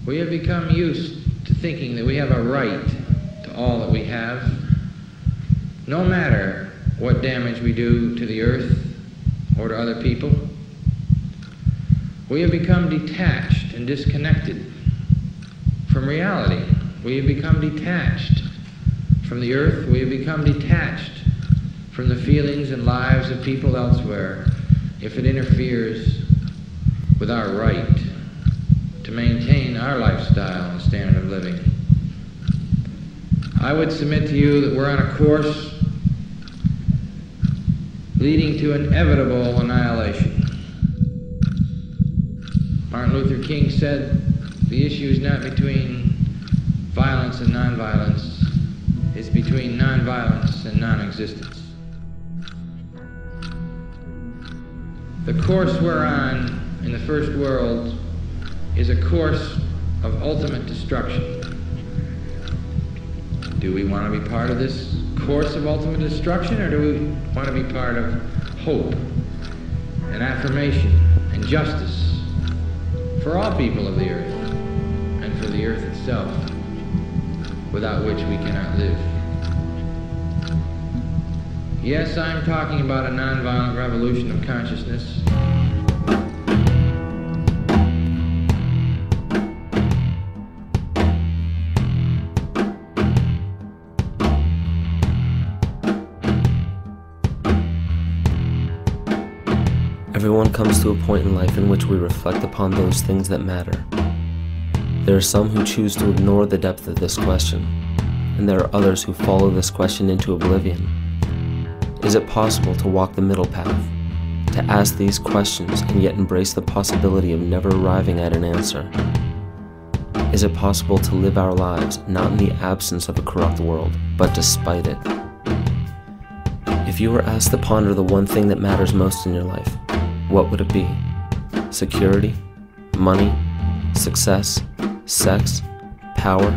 We have become used to thinking that we have a right to all that we have, no matter what damage we do to the earth or to other people. We have become detached and disconnected from reality. We have become detached from the earth. We have become detached from the feelings and lives of people elsewhere if it interferes with our right to maintain our lifestyle and standard of living. I would submit to you that we're on a course leading to inevitable annihilation. Martin Luther King said the issue is not between violence and nonviolence, it's between nonviolence and non-existence. The course we're on in the first world is a course of ultimate destruction. Do we want to be part of this course of ultimate destruction, or do we want to be part of hope and affirmation and justice for all people of the earth and for the earth itself, without which we cannot live? Yes, I'm talking about a nonviolent revolution of consciousness. Everyone comes to a point in life in which we reflect upon those things that matter. There are some who choose to ignore the depth of this question, and there are others who follow this question into oblivion. Is it possible to walk the middle path, to ask these questions and yet embrace the possibility of never arriving at an answer? Is it possible to live our lives not in the absence of a corrupt world, but despite it? If you were asked to ponder the one thing that matters most in your life, what would it be? Security? Money? Success? Sex? Power?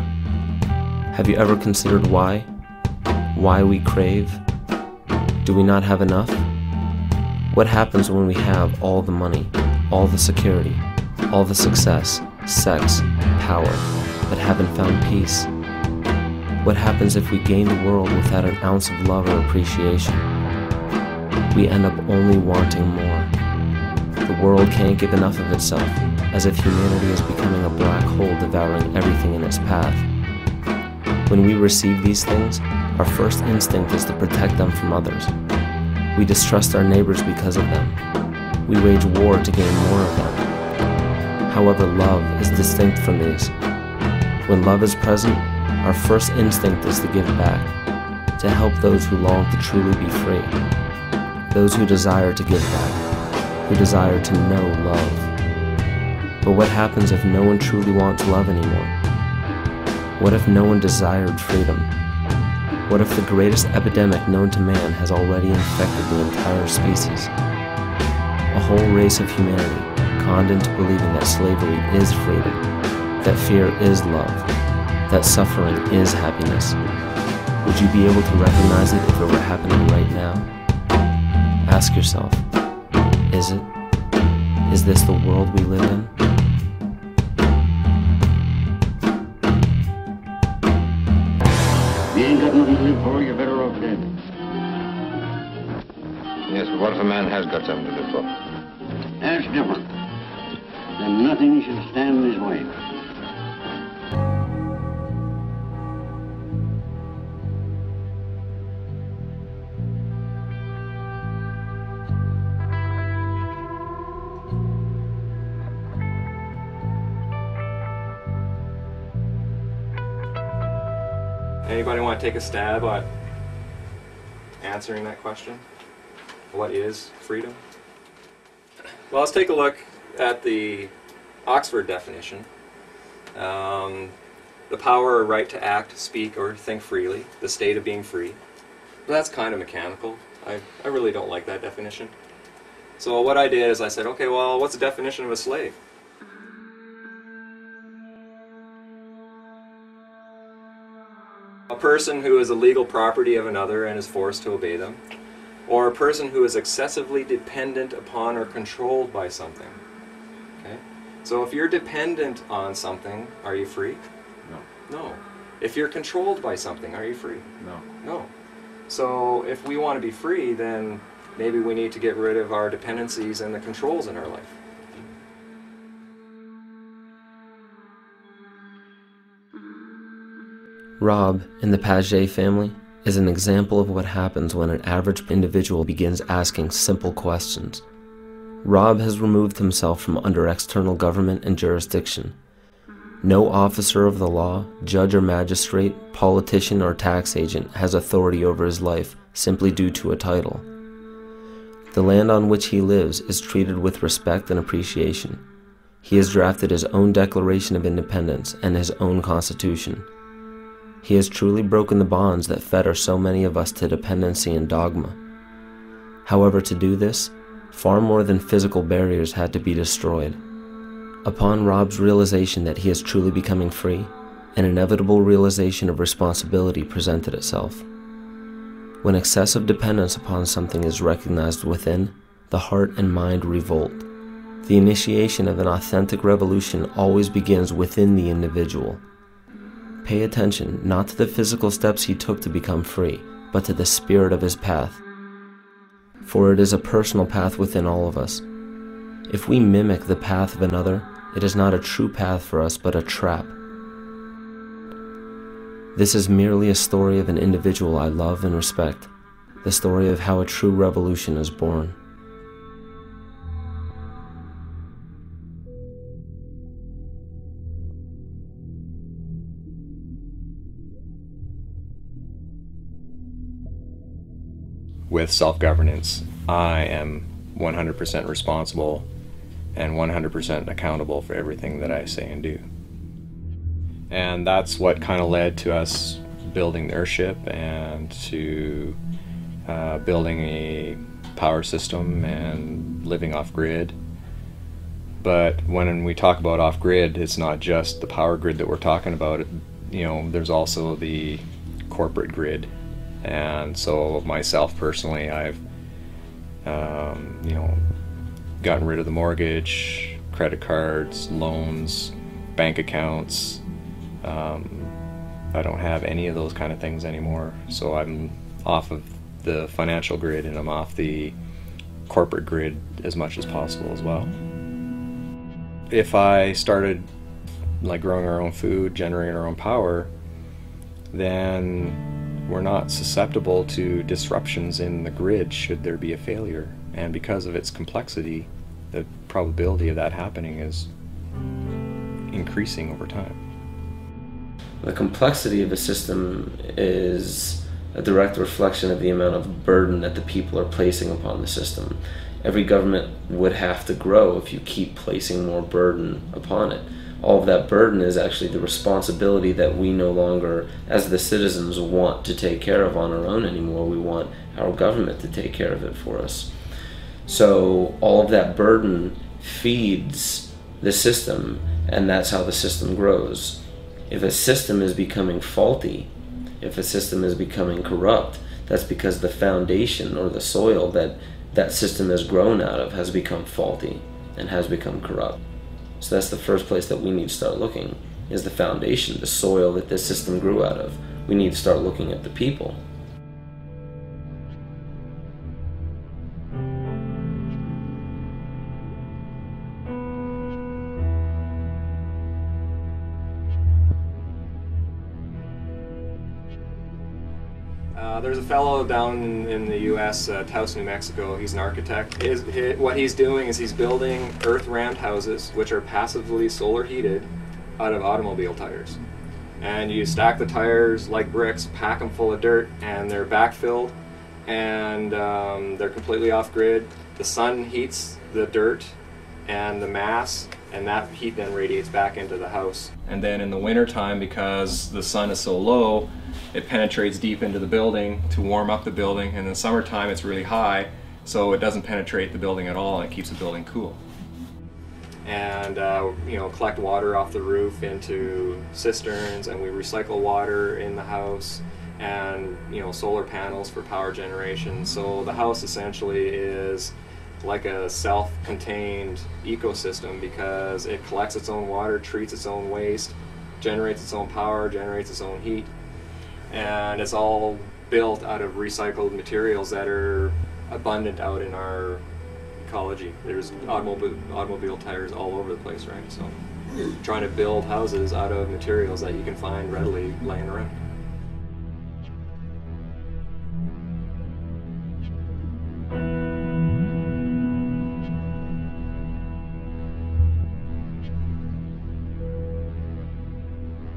Have you ever considered why? Why we crave? Do we not have enough? What happens when we have all the money, all the security, all the success, sex, power, but haven't found peace? What happens if we gain the world without an ounce of love or appreciation? We end up only wanting more. The world can't give enough of itself, as if humanity is becoming a black hole devouring everything in its path. When we receive these things, our first instinct is to protect them from others. We distrust our neighbors because of them. We wage war to gain more of them. However, love is distinct from these. When love is present, our first instinct is to give back, to help those who long to truly be free, those who desire to give back, who desire to know love. But what happens if no one truly wants love anymore? What if no one desired freedom? What if the greatest epidemic known to man has already infected the entire species? A whole race of humanity conned into believing that slavery is freedom, that fear is love, that suffering is happiness. Would you be able to recognize it if it were happening right now? Ask yourself, is it? Is this the world we live in? You ain't got nothing to live for, you're better off dead. Yes, but what if a man has got something to live for? That's different. Then nothing should stand in his way. Anybody want to take a stab at answering that question? What is freedom? Well, let's take a look at the Oxford definition. The power or right to act, speak, or think freely, the state of being free. That's kind of mechanical. I really don't like that definition. So what I did is I said, okay, well, what's the definition of a slave? A person who is a legal property of another and is forced to obey them, or a person who is excessively dependent upon or controlled by something. Okay? So if you're dependent on something, are you free? No. No. If you're controlled by something, are you free? No. No. So if we want to be free, then maybe we need to get rid of our dependencies and the controls in our life. Rob, in the Pagé family, is an example of what happens when an average individual begins asking simple questions. Rob has removed himself from under external government and jurisdiction. No officer of the law, judge or magistrate, politician or tax agent has authority over his life simply due to a title. The land on which he lives is treated with respect and appreciation. He has drafted his own Declaration of Independence and his own Constitution. He has truly broken the bonds that fetter so many of us to dependency and dogma. However, to do this, far more than physical barriers had to be destroyed. Upon Rob's realization that he is truly becoming free, an inevitable realization of responsibility presented itself. When excessive dependence upon something is recognized within, the heart and mind revolt. The initiation of an authentic revolution always begins within the individual. Pay attention not to the physical steps he took to become free, but to the spirit of his path. For it is a personal path within all of us. If we mimic the path of another, it is not a true path for us, but a trap. This is merely a story of an individual I love and respect, the story of how a true revolution is born. With self-governance, I am 100% responsible and 100% accountable for everything that I say and do. And that's what kind of led to us building the airship and to building a power system and living off-grid. But when we talk about off-grid, it's not just the power grid that we're talking about. You know, there's also the corporate grid. And so myself personally, I've you know, gotten rid of the mortgage, credit cards, loans, bank accounts. I don't have any of those kind of things anymore. So I'm off of the financial grid and I'm off the corporate grid as much as possible as well. If I started like growing our own food, generating our own power, then we're not susceptible to disruptions in the grid should there be a failure. And because of its complexity, the probability of that happening is increasing over time. The complexity of a system is a direct reflection of the amount of burden that the people are placing upon the system. Every government would have to grow if you keep placing more burden upon it. All of that burden is actually the responsibility that we no longer, as the citizens, want to take care of on our own anymore. We want our government to take care of it for us. So all of that burden feeds the system, and that's how the system grows. If a system is becoming faulty, if a system is becoming corrupt, that's because the foundation or the soil that that system has grown out of has become faulty and has become corrupt. So that's the first place that we need to start looking, is the foundation, the soil that this system grew out of. We need to start looking at the people. There's a fellow down in the U.S., Taos, New Mexico. He's an architect. What he's doing is he's building earth-rammed houses, which are passively solar heated, out of automobile tires. And you stack the tires like bricks, pack them full of dirt, and they're backfilled, and they're completely off-grid. The sun heats the dirt and the mass, and that heat then radiates back into the house. And then in the wintertime, because the sun is so low, it penetrates deep into the building to warm up the building, and in the summertime it's really high, so it doesn't penetrate the building at all, and it keeps the building cool. And you know, collect water off the roof into cisterns, and we recycle water in the house, and you know, solar panels for power generation. So the house essentially is like a self-contained ecosystem because it collects its own water, treats its own waste, generates its own power, generates its own heat, and it's all built out of recycled materials that are abundant out in our ecology. There's automobile tires all over the place, right? So trying to build houses out of materials that you can find readily laying around.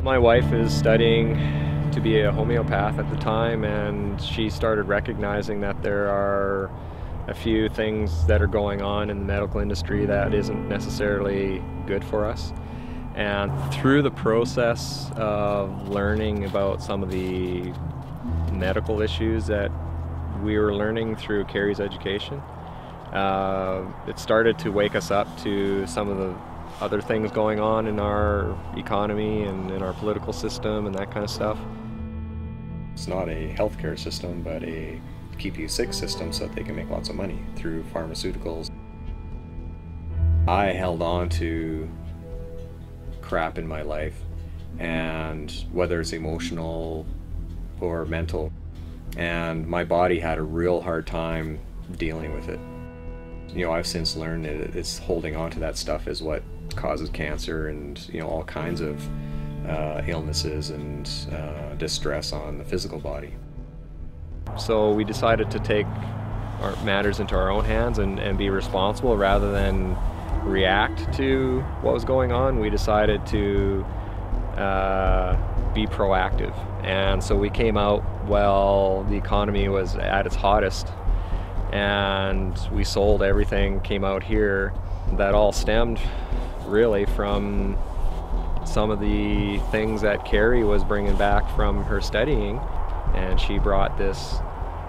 My wife is studying to be a homeopath at the time, and she started recognizing that there are a few things that are going on in the medical industry that isn't necessarily good for us. And through the process of learning about some of the medical issues that we were learning through Carrie's education, it started to wake us up to some of the other things going on in our economy and in our political system and that kind of stuff. It's not a healthcare system, but a keep you sick system so that they can make lots of money through pharmaceuticals. I held on to crap in my life, and whether it's emotional or mental, and my body had a real hard time dealing with it. You know, I've since learned that it's holding on to that stuff is what causes cancer and, you know, all kinds of illnesses and distress on the physical body. So we decided to take our matters into our own hands and be responsible rather than react to what was going on. We decided to be proactive, and so we came out while the economy was at its hottest, and we sold everything, came out here. That all stemmed really from some of the things that Carrie was bringing back from her studying, and she brought this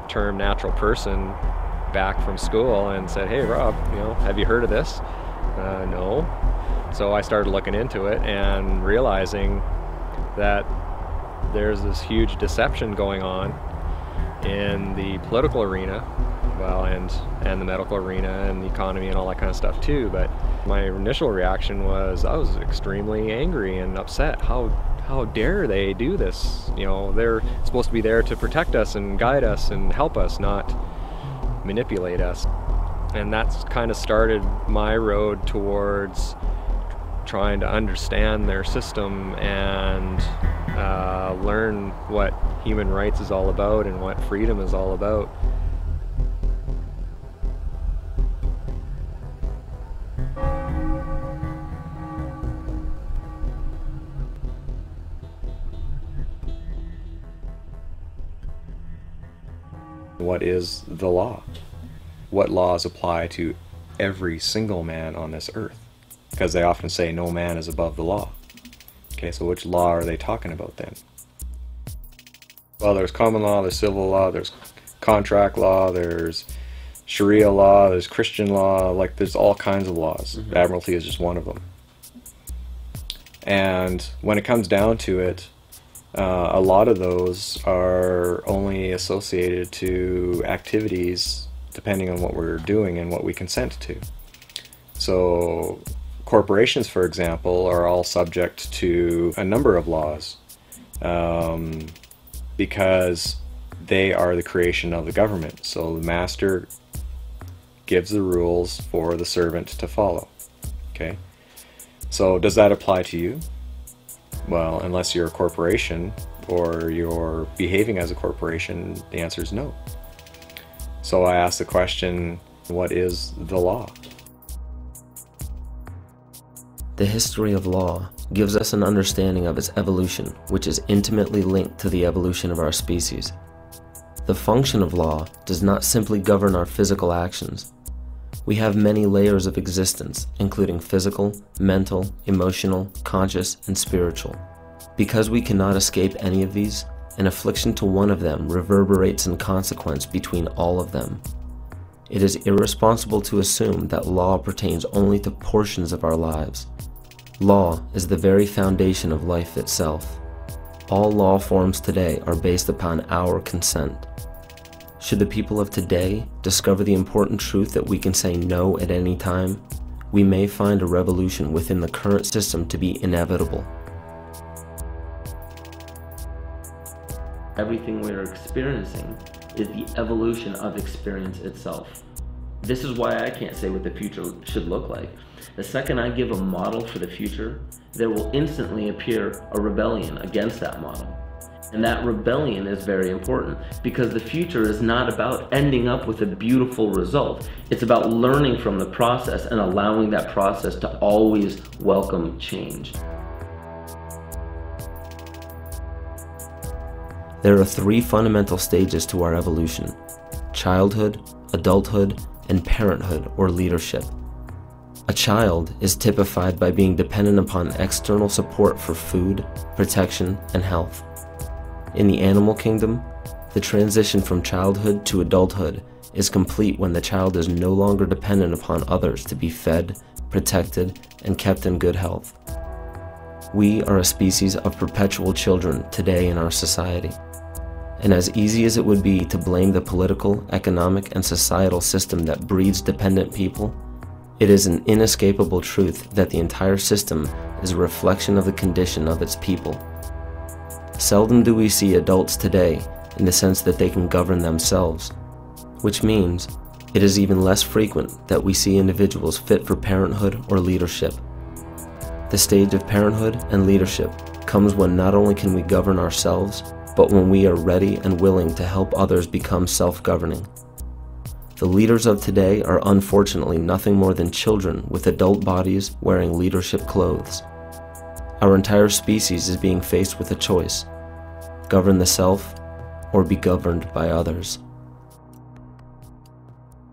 term natural person back from school and said, "Hey Rob, you know, have you heard of this?" No. So I started looking into it and realizing that there's this huge deception going on in the political arena, well, and the medical arena and the economy and all that kind of stuff too. But my initial reaction was I was extremely angry and upset. How dare they do this? You know, they're supposed to be there to protect us and guide us and help us, not manipulate us. And that's kind of started my road towards trying to understand their system and learn what human rights is all about and what freedom is all about. What is the law? What laws apply to every single man on this earth? Because they often say no man is above the law. Okay, so which law are they talking about then? Well, there's common law, there's civil law, there's contract law, there's Sharia law, there's Christian law, like there's all kinds of laws. Mm-hmm. Admiralty is just one of them. And when it comes down to it, a lot of those are only associated to activities depending on what we're doing and what we consent to. So corporations, for example, are all subject to a number of laws because they are the creation of the government. So the master gives the rules for the servant to follow. Okay? So does that apply to you? Well, unless you're a corporation or you're behaving as a corporation, the answer is no. So I asked the question, what is the law? The history of law gives us an understanding of its evolution, which is intimately linked to the evolution of our species. The function of law does not simply govern our physical actions. We have many layers of existence, including physical, mental, emotional, conscious, and spiritual. Because we cannot escape any of these, an affliction to one of them reverberates in consequence between all of them. It is irresponsible to assume that law pertains only to portions of our lives. Law is the very foundation of life itself. All law forms today are based upon our consent. Should the people of today discover the important truth that we can say no at any time, we may find a revolution within the current system to be inevitable. Everything we are experiencing is the evolution of experience itself. This is why I can't say what the future should look like. The second I give a model for the future, there will instantly appear a rebellion against that model. And that rebellion is very important because the future is not about ending up with a beautiful result. It's about learning from the process and allowing that process to always welcome change. There are three fundamental stages to our evolution: childhood, adulthood, and parenthood or leadership. A child is typified by being dependent upon external support for food, protection, and health. In the animal kingdom, the transition from childhood to adulthood is complete when the child is no longer dependent upon others to be fed, protected, and kept in good health. We are a species of perpetual children today in our society. And as easy as it would be to blame the political, economic, and societal system that breeds dependent people, it is an inescapable truth that the entire system is a reflection of the condition of its people. Seldom do we see adults today in the sense that they can govern themselves, which means it is even less frequent that we see individuals fit for parenthood or leadership. The stage of parenthood and leadership comes when not only can we govern ourselves, but when we are ready and willing to help others become self-governing. The leaders of today are unfortunately nothing more than children with adult bodies wearing leadership clothes. Our entire species is being faced with a choice: govern the self or be governed by others.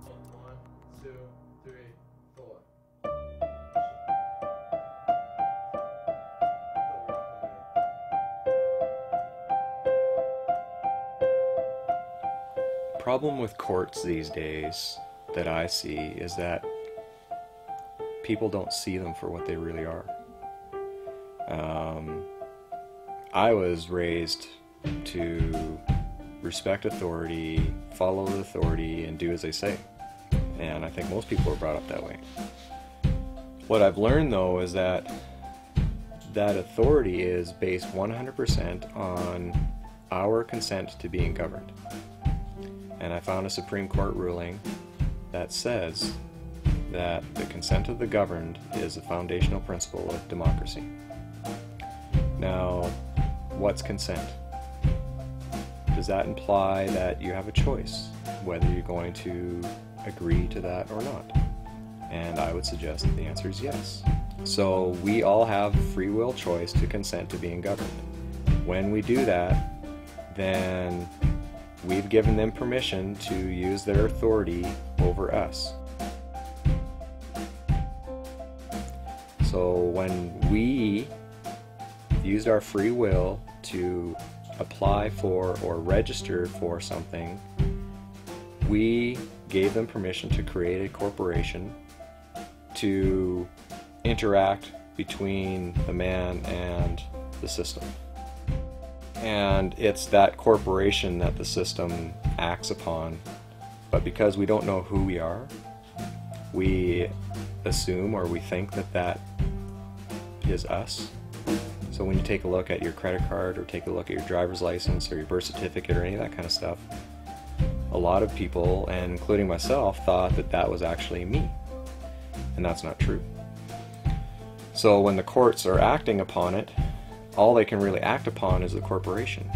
1, 2, 3, 4. Problem with courts these days that I see is that people don't see them for what they really are. I was raised to respect authority, follow the authority, and do as they say. And I think most people are brought up that way. What I've learned though is that authority is based 100% on our consent to being governed. And I found a Supreme Court ruling that says that the consent of the governed is a foundational principle of democracy. Now, what's consent? Does that imply that you have a choice whether you're going to agree to that or not? And I would suggest that the answer is yes. So we all have free will choice to consent to being governed. When we do that, then we've given them permission to use their authority over us. So when we used our free will to apply for or register for something, we gave them permission to create a corporation to interact between the man and the system. And it's that corporation that the system acts upon, but because we don't know who we are, we assume or we think that that is us. So when you take a look at your credit card or take a look at your driver's license or your birth certificate or any of that kind of stuff, a lot of people, and including myself, thought that that was actually me. And that's not true. So when the courts are acting upon it, all they can really act upon is the corporation.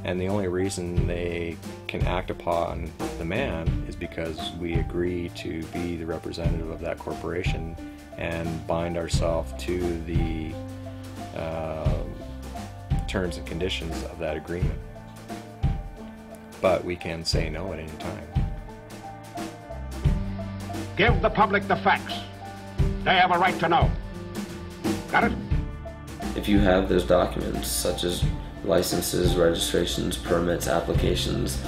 And the only reason they can act upon the man is because we agree to be the representative of that corporation and bind ourselves to the terms and conditions of that agreement. But we can say no at any time. Give the public the facts. They have a right to know. Got it? If you have those documents, such as licenses, registrations, permits, applications,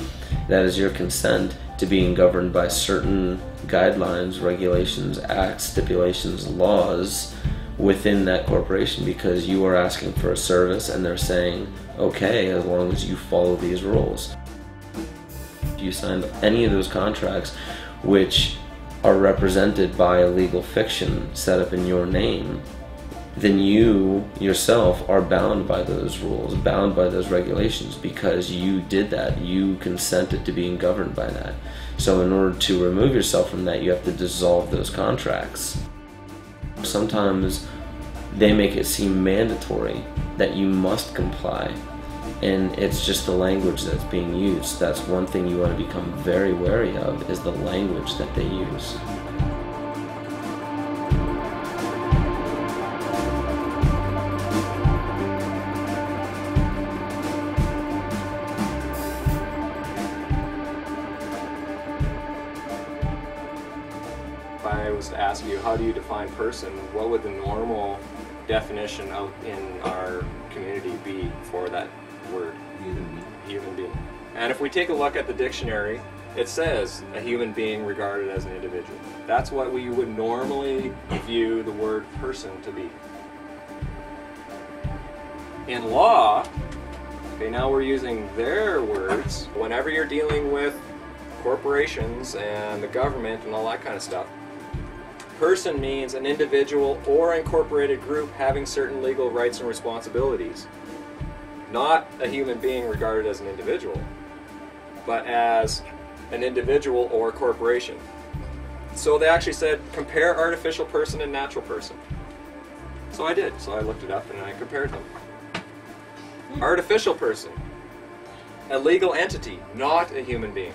that is your consent to being governed by certain guidelines, regulations, acts, stipulations, laws within that corporation, because you are asking for a service and they're saying, okay, as long as you follow these rules. If you signed any of those contracts which are represented by a legal fiction set up in your name, then you yourself are bound by those rules, bound by those regulations, because you did that. You consented to being governed by that. So in order to remove yourself from that, you have to dissolve those contracts. Sometimes they make it seem mandatory that you must comply, and it's just the language that's being used. That's one thing you want to become very wary of, is the language that they use. If I was to ask you, how do you define person, what would the normal definition out in our community be for that word? Human being. And if we take a look at the dictionary, it says a human being regarded as an individual. That's what we would normally view the word person to be. In law, okay, now we're using their words. Whenever you're dealing with corporations and the government and all that kind of stuff, person means an individual or incorporated group having certain legal rights and responsibilities. Not a human being regarded as an individual, but as an individual or corporation. So they actually said, compare artificial person and natural person. So I did. So I looked it up and I compared them. Artificial person, a legal entity, not a human being.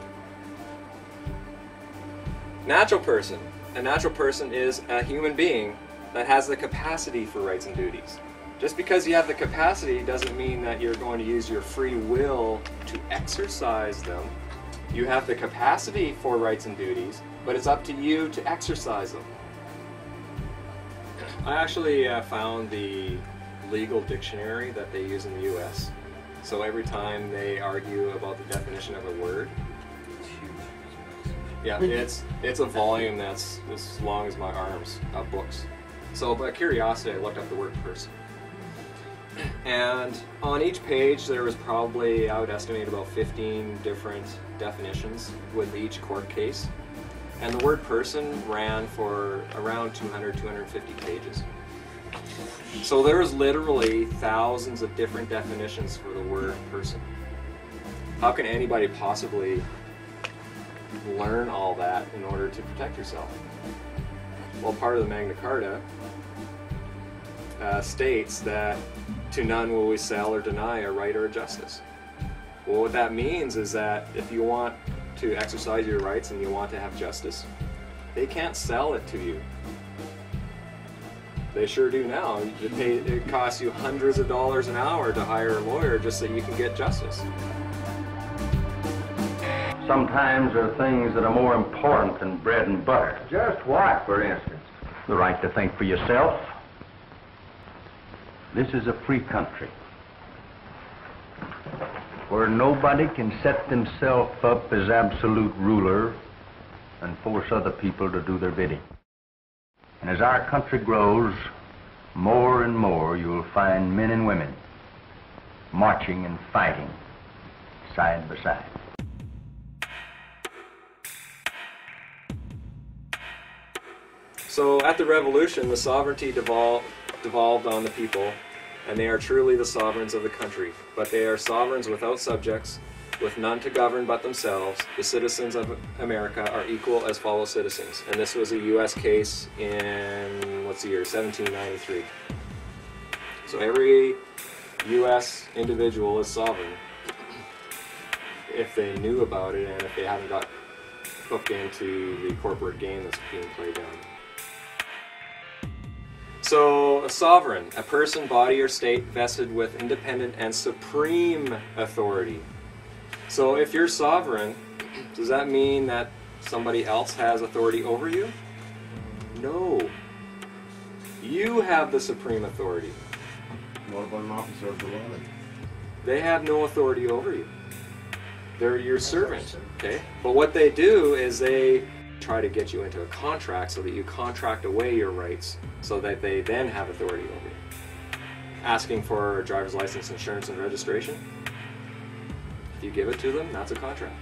Natural person, a natural person is a human being that has the capacity for rights and duties. Just because you have the capacity doesn't mean that you're going to use your free will to exercise them. You have the capacity for rights and duties, but it's up to you to exercise them. I actually found the legal dictionary that they use in the US. So every time they argue about the definition of a word, yeah, it's a volume that's as long as my arms of books. So by curiosity, I looked up the word person. And on each page there was probably, I would estimate, about 15 different definitions with each court case. And the word person ran for around 250 pages. So there was literally thousands of different definitions for the word person. How can anybody possibly learn all that in order to protect yourself? Well, part of the Magna Carta states that to none will we sell or deny a right or a justice. Well, what that means is that if you want to exercise your rights and you want to have justice, they can't sell it to you. They sure do now. It costs you hundreds of dollars an hour to hire a lawyer just so you can get justice. Sometimes there are things that are more important than bread and butter. Just what, for instance? The right to think for yourself. This is a free country where nobody can set themselves up as absolute ruler and force other people to do their bidding. And as our country grows, more and more you'll find men and women marching and fighting side by side. So at the Revolution, the sovereignty devolved on the people, and they are truly the sovereigns of the country. But they are sovereigns without subjects, with none to govern but themselves. The citizens of America are equal as fellow citizens. And this was a U.S. case in, what's the year, 1793. So every U.S. individual is sovereign if they knew about it and if they haven't got hooked into the corporate game that's being played down. So, a sovereign, a person, body, or state vested with independent and supreme authority. So, if you're sovereign, does that mean that somebody else has authority over you? No. You have the supreme authority. What about an officer of the law? They have no authority over you. They're your servant, okay? But what they do is they try to get you into a contract so that you contract away your rights so that they then have authority over you. Asking for a driver's license, insurance, and registration. If you give it to them, that's a contract.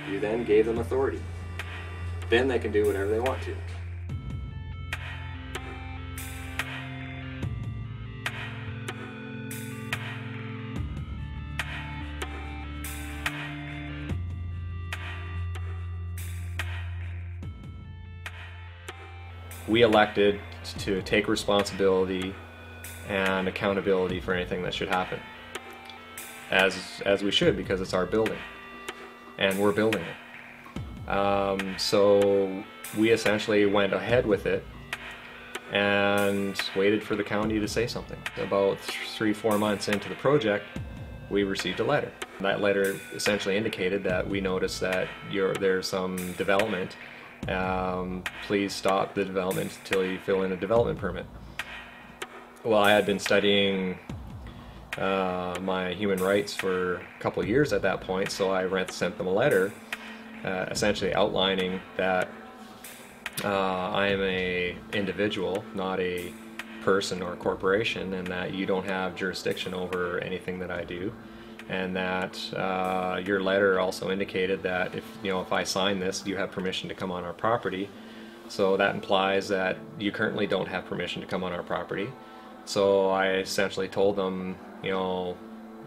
You then gave them authority. Then they can do whatever they want to. We elected to take responsibility and accountability for anything that should happen, as we should, because it's our building and we're building it. So we essentially went ahead with it and waited for the county to say something. About 3-4 months into the project, we received a letter. That letter essentially indicated that we noticed that there's some development. Please stop the development until you fill in a development permit. Well, I had been studying my human rights for a couple of years at that point, so I sent them a letter essentially outlining that I am an individual, not a person or corporation, and that you don't have jurisdiction over anything that I do. And that your letter also indicated that if I sign this, you have permission to come on our property. So that implies that you currently don't have permission to come on our property. So I essentially told them, you're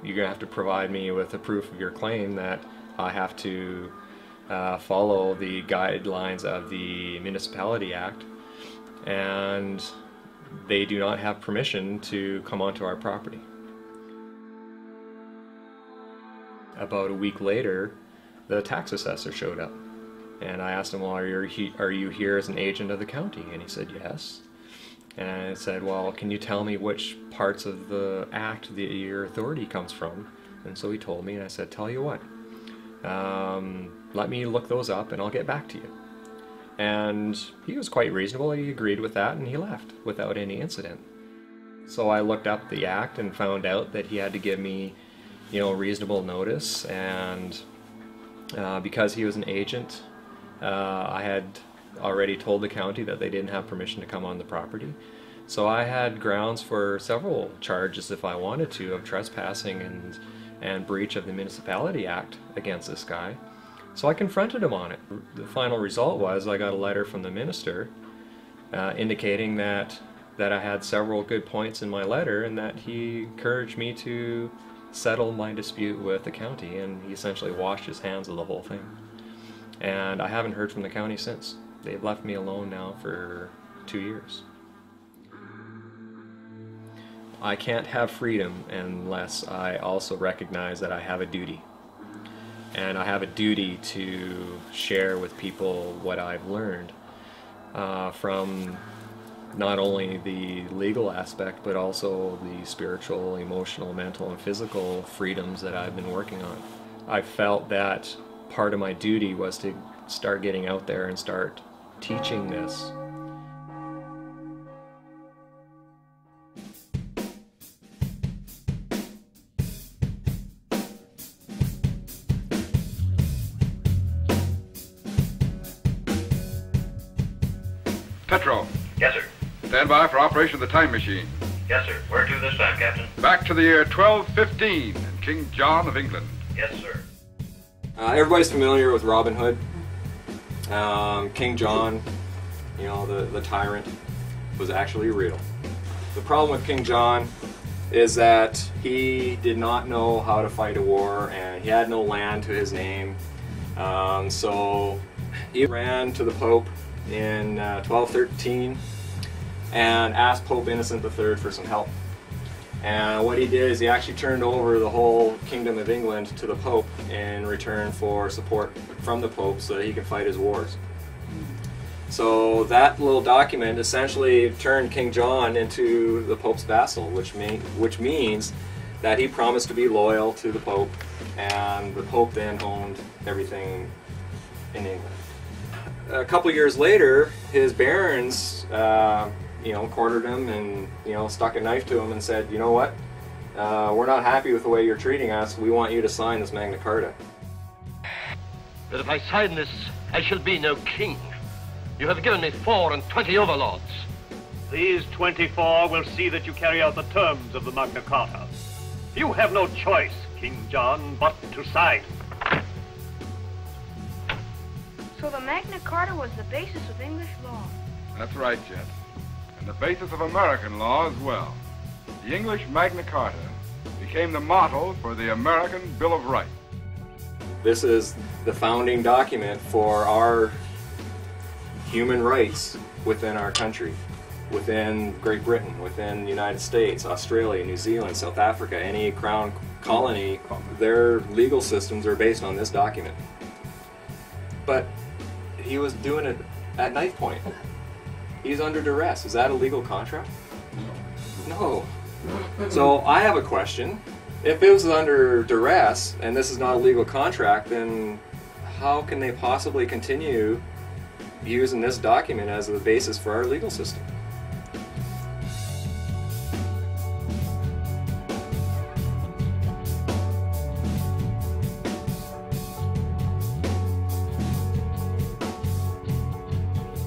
gonna have to provide me with a proof of your claim that I have to follow the guidelines of the Municipality Act, and they do not have permission to come onto our property. About a week later, the tax assessor showed up, and I asked him, well, are you here as an agent of the county? And he said, yes. And I said, well, can you tell me which parts of the act your authority comes from? And so he told me, and I said, tell you what, let me look those up and I'll get back to you. And he was quite reasonable. He agreed with that, and he left without any incident. So I looked up the act and found out that he had to give me reasonable notice, and because he was an agent, I had already told the county that they didn't have permission to come on the property. So I had grounds for several charges, if I wanted to, of trespassing and breach of the Municipality Act against this guy. So I confronted him on it. The final result was I got a letter from the minister indicating that I had several good points in my letter, and that he encouraged me to settle my dispute with the county, and he essentially washed his hands of the whole thing. And I haven't heard from the county since. They've left me alone now for 2 years. I can't have freedom unless I also recognize that I have a duty. And I have a duty to share with people what I've learned from not only the legal aspect, but also the spiritual, emotional, mental, and physical freedoms that I've been working on. I felt that part of my duty was to start getting out there and start teaching this. Petro. Yes, sir. Stand by for operation of the time machine. Yes, sir. Where to this time, Captain? Back to the year 1215 and King John of England. Yes, sir. Everybody's familiar with Robin Hood. King John, the tyrant, was actually real. The problem with King John is that he did not know how to fight a war, and he had no land to his name. So he ran to the Pope in 1213 and asked Pope Innocent III for some help. And what he did is he actually turned over the whole Kingdom of England to the Pope in return for support from the Pope so that he could fight his wars. So that little document essentially turned King John into the Pope's vassal, which means that he promised to be loyal to the Pope, and the Pope then owned everything in England. A couple years later, his barons cornered him and stuck a knife to him and said, you know what, we're not happy with the way you're treating us, we want you to sign this Magna Carta. But if I sign this, I shall be no king. You have given me 24 overlords. These 24 will see that you carry out the terms of the Magna Carta. You have no choice, King John, but to sign. So the Magna Carta was the basis of English law. That's right, Jet. And the basis of American law as well. The English Magna Carta became the model for the American Bill of Rights. This is the founding document for our human rights within our country, within Great Britain, within the United States, Australia, New Zealand, South Africa, any crown colony. Their legal systems are based on this document. But he was doing it at knife point. He's under duress. Is that a legal contract? No. So I have a question. If it was under duress and this is not a legal contract, then how can they possibly continue using this document as the basis for our legal system?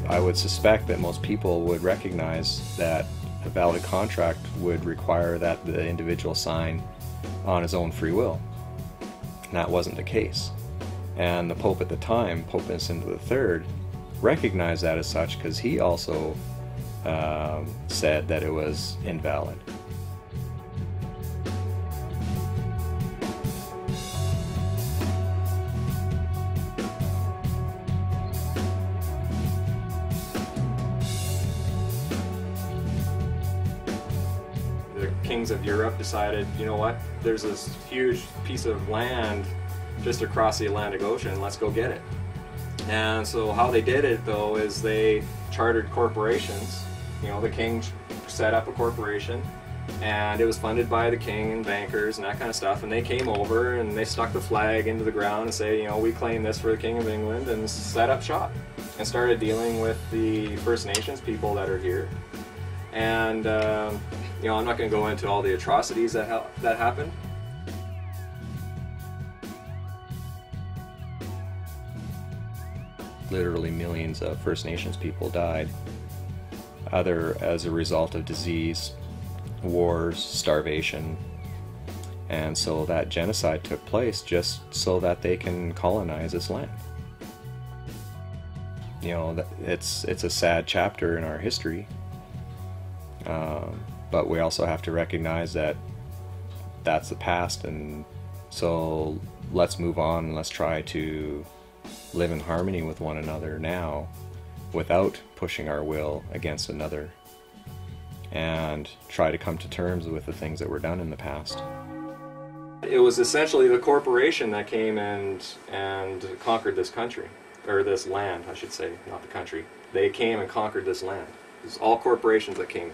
I would suspect that most people would recognize that a valid contract would require that the individual sign on his own free will. And that wasn't the case. And the Pope at the time, Pope Innocent III, recognized that as such because he also said that it was invalid. Kings of Europe decided, you know what, there's this huge piece of land just across the Atlantic Ocean, let's go get it. And so how they did it though is they chartered corporations. You know, the king set up a corporation and it was funded by the king and bankers and that kind of stuff, and they came over and they stuck the flag into the ground and say, you know, we claim this for the King of England, and set up shop and started dealing with the First Nations people that are here. And you know, I'm not going to go into all the atrocities that happened. Literally millions of First Nations people died, either as a result of disease, wars, starvation, and so that genocide took place just so that they can colonize this land. You know, it's a sad chapter in our history. But we also have to recognize that that's the past, and so let's move on and let's try to live in harmony with one another now without pushing our will against another, and try to come to terms with the things that were done in the past. It was essentially the corporation that came and conquered this country, or this land, I should say, not the country. They came and conquered this land. It was all corporations that came.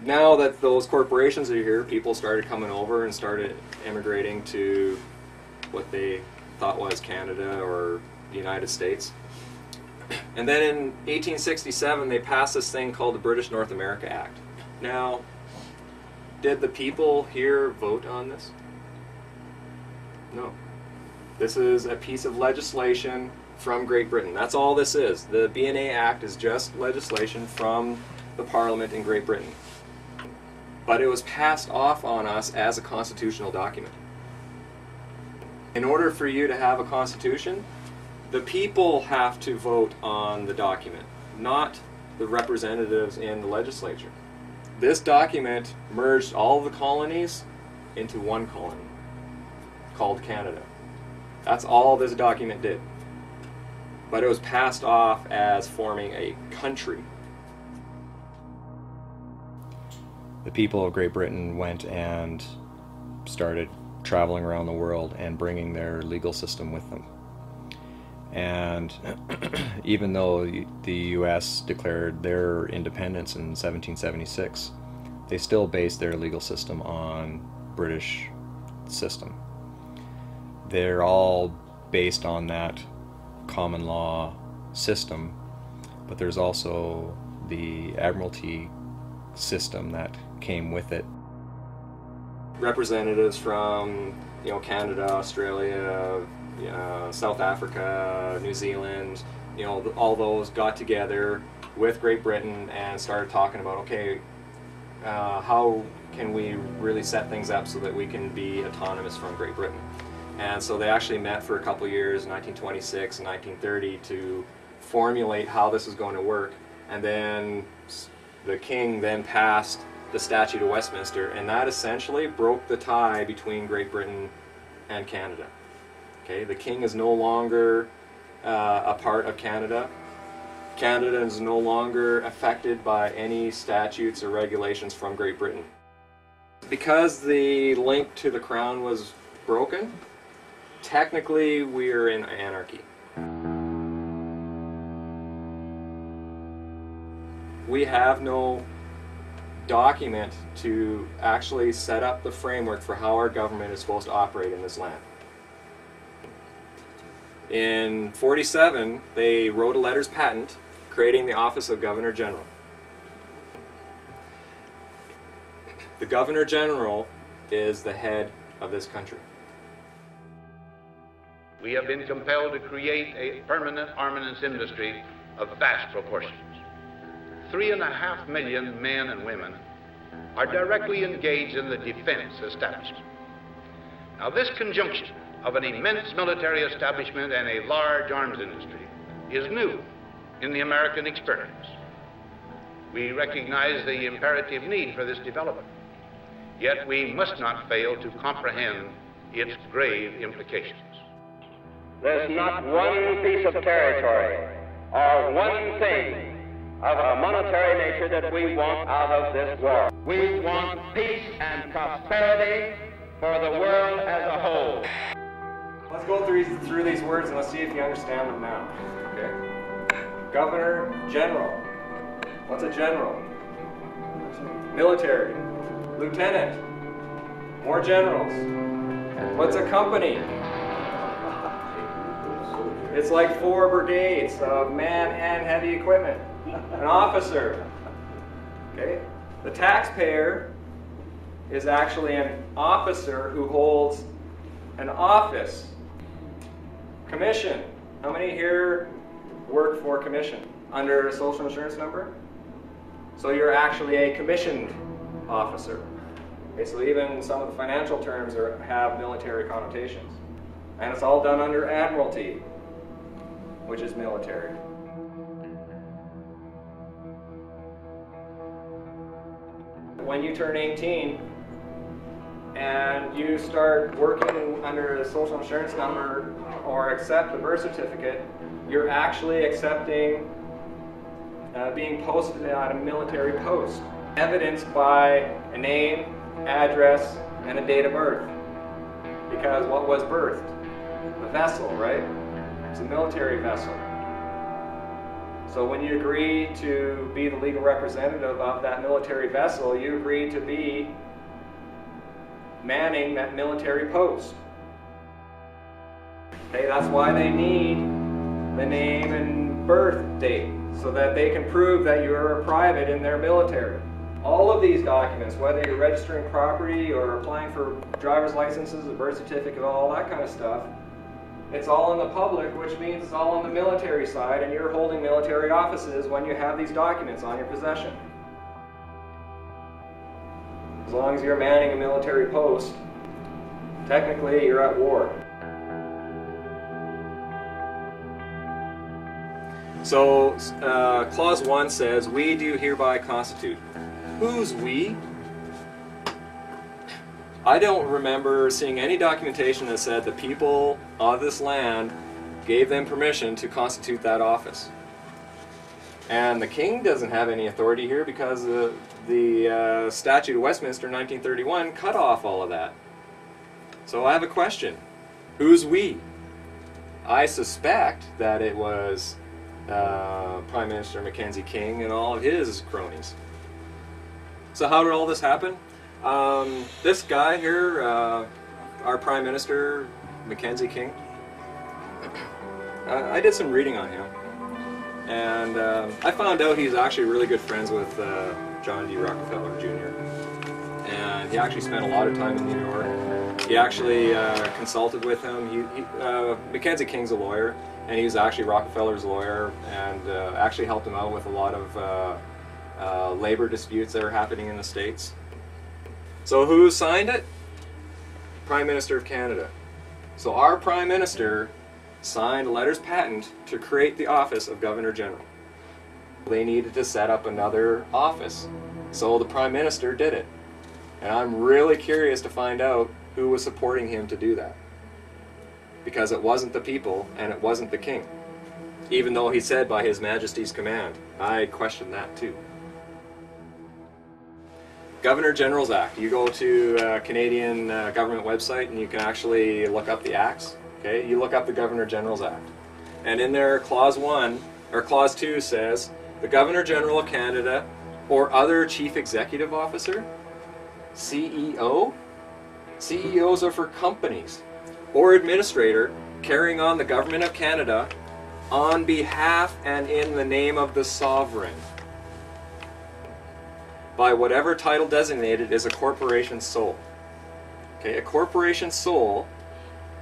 Now that those corporations are here, people started coming over and started immigrating to what they thought was Canada or the United States. And then in 1867 they passed this thing called the British North America Act. Now, did the people here vote on this? No. This is a piece of legislation from Great Britain. That's all this is. The BNA Act is just legislation from the Parliament in Great Britain. But it was passed off on us as a constitutional document. In order for you to have a constitution, the people have to vote on the document, not the representatives in the legislature. This document merged all of the colonies into one colony called Canada. That's all this document did. But it was passed off as forming a country. The people of Great Britain went and started traveling around the world and bringing their legal system with them. And even though the U.S. declared their independence in 1776, they still based their legal system on British system. They're all based on that common law system, but there's also the Admiralty system that came with it. Representatives from, you know, Canada, Australia, South Africa, New Zealand, you know, all those got together with Great Britain and started talking about, okay, how can we really set things up so that we can be autonomous from Great Britain? And so they actually met for a couple years, 1926 and 1930, to formulate how this was going to work. And then the king then passed the Statute of Westminster, and that essentially broke the tie between Great Britain and Canada. Okay, the king is no longer a part of Canada. Canada is no longer affected by any statutes or regulations from Great Britain. Because the link to the crown was broken, technically we are in anarchy. We have no document to actually set up the framework for how our government is supposed to operate in this land. In 47, they wrote a letters patent creating the office of Governor General. The Governor General is the head of this country. We have been compelled to create a permanent armaments industry of vast proportions. 3.5 million men and women are directly engaged in the defense establishment. Now, this conjunction of an immense military establishment and a large arms industry is new in the American experience. We recognize the imperative need for this development, yet we must not fail to comprehend its grave implications. There's not one piece of territory or one thing of a monetary nature that we want out of this war. We want peace and prosperity for the world as a whole. Let's go through these words and let's see if you understand them now. Okay? Governor General. What's a general? Military. Lieutenant. More generals. What's a company? It's like 4 brigades of man and heavy equipment. An officer. Okay? The taxpayer is actually an officer who holds an office. Commission. How many here work for commission under a social insurance number? So you're actually a commissioned officer. Okay, so even some of the financial terms have military connotations. And it's all done under admiralty, which is military. When you turn 18 and you start working under a social insurance number or accept a birth certificate, you're actually accepting being posted at a military post, evidenced by a name, address, and a date of birth. Because what was birthed? The vessel, right? It's a military vessel. So when you agree to be the legal representative of that military vessel, you agree to be manning that military post. Okay, that's why they need the name and birth date, so that they can prove that you're a private in their military. All of these documents, whether you're registering property or applying for driver's licenses, a birth certificate, all that kind of stuff, it's all in the public, which means it's all on the military side, and you're holding military offices when you have these documents on your possession. As long as you're manning a military post, technically you're at war. So, Clause 1 says, "We do hereby constitute." Who's we? I don't remember seeing any documentation that said the people of this land gave them permission to constitute that office. And the king doesn't have any authority here because the Statute of Westminster 1931 cut off all of that. So I have a question. Who's we? I suspect that it was Prime Minister Mackenzie King and all of his cronies. So how did all this happen? This guy here, our Prime Minister, Mackenzie King, I did some reading on him, and I found out he's actually really good friends with John D. Rockefeller Jr. And he actually spent a lot of time in New York. He actually consulted with him. Mackenzie King's a lawyer, and he was actually Rockefeller's lawyer, and actually helped him out with a lot of labor disputes that are happening in the States. So who signed it? Prime Minister of Canada. So our Prime Minister signed letters patent to create the office of Governor General. They needed to set up another office, so the Prime Minister did it. And I'm really curious to find out who was supporting him to do that. Because it wasn't the people, and it wasn't the king. Even though he said by His Majesty's command. I question that too. Governor General's Act. You go to Canadian government website and you can actually look up the acts. Okay, you look up the Governor General's Act. And in there, Clause 1, or Clause 2 says, the Governor General of Canada or other Chief Executive Officer, CEO, CEOs are for companies, or administrator carrying on the Government of Canada on behalf and in the name of the Sovereign, by whatever title designated is a corporation sole. Okay, a corporation sole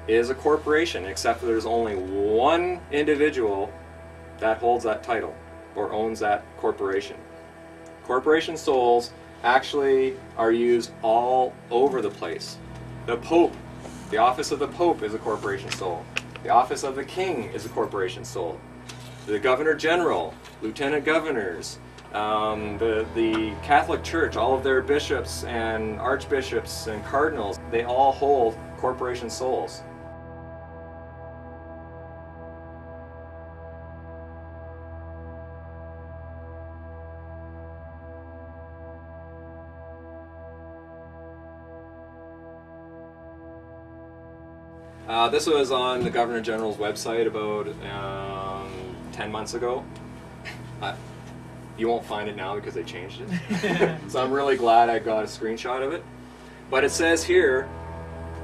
is a corporation, except that there's only one individual that holds that title or owns that corporation. Corporation soles actually are used all over the place. The Pope, the office of the Pope is a corporation sole. The office of the King is a corporation sole. The Governor General, Lieutenant Governors, the Catholic Church, all of their bishops and archbishops and cardinals, they all hold corporation soles. This was on the Governor General's website about 10 months ago. You won't find it now because they changed it. So I'm really glad I got a screenshot of it. But it says here,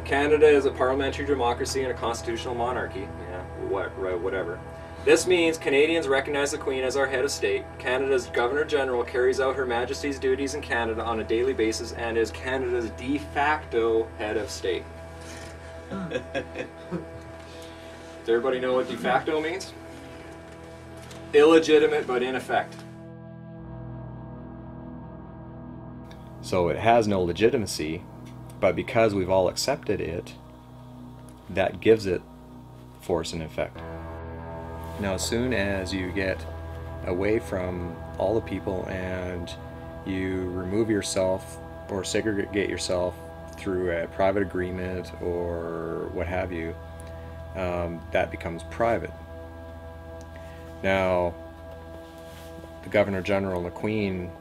Canada is a parliamentary democracy and a constitutional monarchy. Yeah, whatever. This means Canadians recognize the Queen as our head of state. Canada's Governor General carries out Her Majesty's duties in Canada on a daily basis and is Canada's de facto head of state. Does everybody know what de facto means? Illegitimate but in effect. So it has no legitimacy, but because we've all accepted it, that gives it force and effect. Now, as soon as you get away from all the people and you remove yourself or segregate yourself through a private agreement or what have you, that becomes private. Now, the Governor General and the Queen,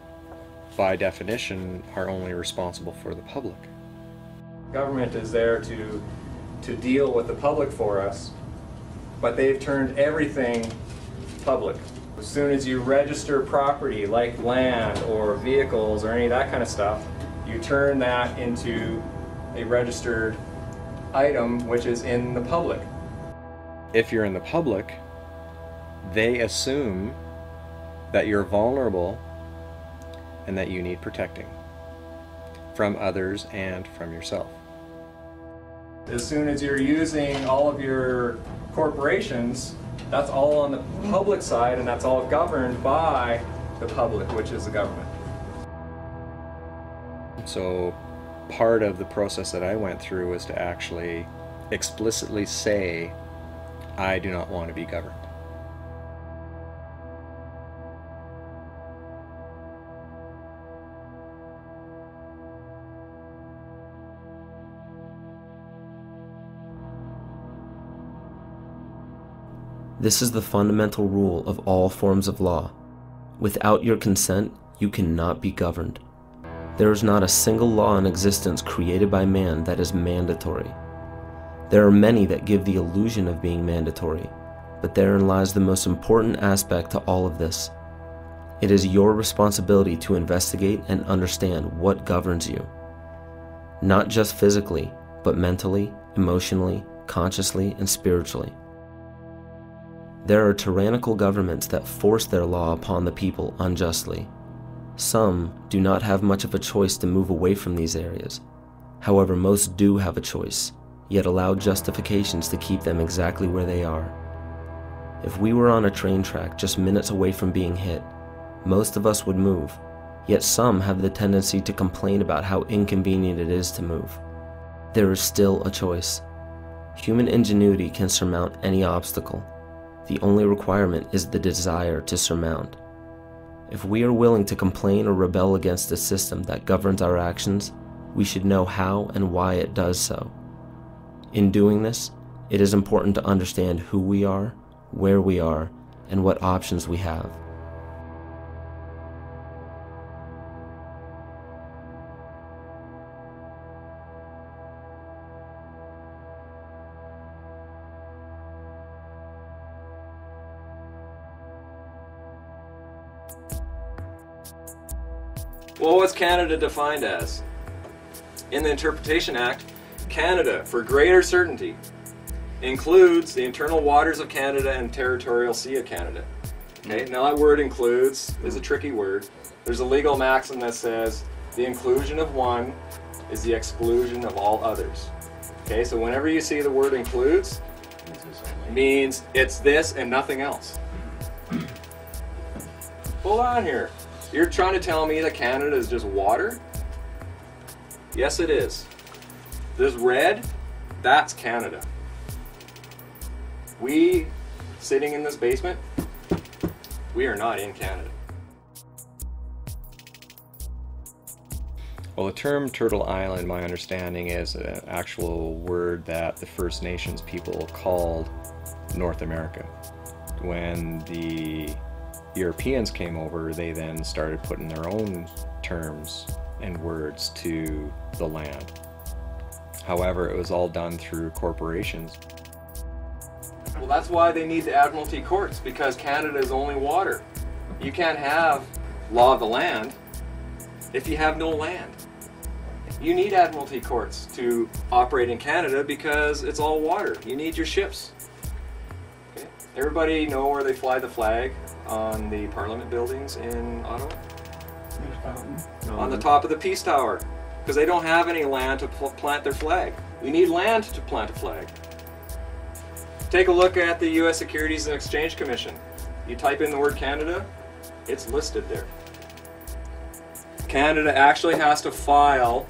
by definition, are only responsible for the public. Government is there to deal with the public for us, but they've turned everything public. As soon as you register property like land or vehicles or any of that kind of stuff, you turn that into a registered item which is in the public. If you're in the public, they assume that you're vulnerable and that you need protecting from others and from yourself. As soon as you're using all of your corporations, that's all on the public side and that's all governed by the public, which is the government. So part of the process that I went through was to actually explicitly say, I do not want to be governed. This is the fundamental rule of all forms of law. Without your consent, you cannot be governed. There is not a single law in existence created by man that is mandatory. There are many that give the illusion of being mandatory, but therein lies the most important aspect to all of this. It is your responsibility to investigate and understand what governs you. Not just physically, but mentally, emotionally, consciously, and spiritually. There are tyrannical governments that force their law upon the people unjustly. Some do not have much of a choice to move away from these areas. However, most do have a choice, yet allow justifications to keep them exactly where they are. If we were on a train track just minutes away from being hit, most of us would move, yet some have the tendency to complain about how inconvenient it is to move. There is still a choice. Human ingenuity can surmount any obstacle. The only requirement is the desire to surmount. If we are willing to complain or rebel against a system that governs our actions, we should know how and why it does so. In doing this, it is important to understand who we are, where we are, and what options we have. Well, what's Canada defined as? In the Interpretation Act, Canada, for greater certainty, includes the internal waters of Canada and territorial sea of Canada. Okay, now that word includes is a tricky word. There's a legal maxim that says the inclusion of one is the exclusion of all others. Okay, so whenever you see the word includes, it means it's this and nothing else. Hold on here. You're trying to tell me that Canada is just water? Yes, it is. This red, that's Canada. We, sitting in this basement, we are not in Canada. Well, the term Turtle Island, my understanding, is an actual word that the First Nations people called North America. When the Europeans came over, they then started putting their own terms and words to the land. However, it was all done through corporations. Well, that's why they need the Admiralty Courts, because Canada is only water. You can't have law of the land if you have no land. You need Admiralty Courts to operate in Canada because it's all water. You need your ships. Okay. Everybody know where they fly the flag on the Parliament buildings in Ottawa? On the top of the Peace Tower, because they don't have any land to plant their flag. We need land to plant a flag. Take a look at the U.S. Securities and Exchange Commission. You type in the word Canada, it's listed there. Canada actually has to file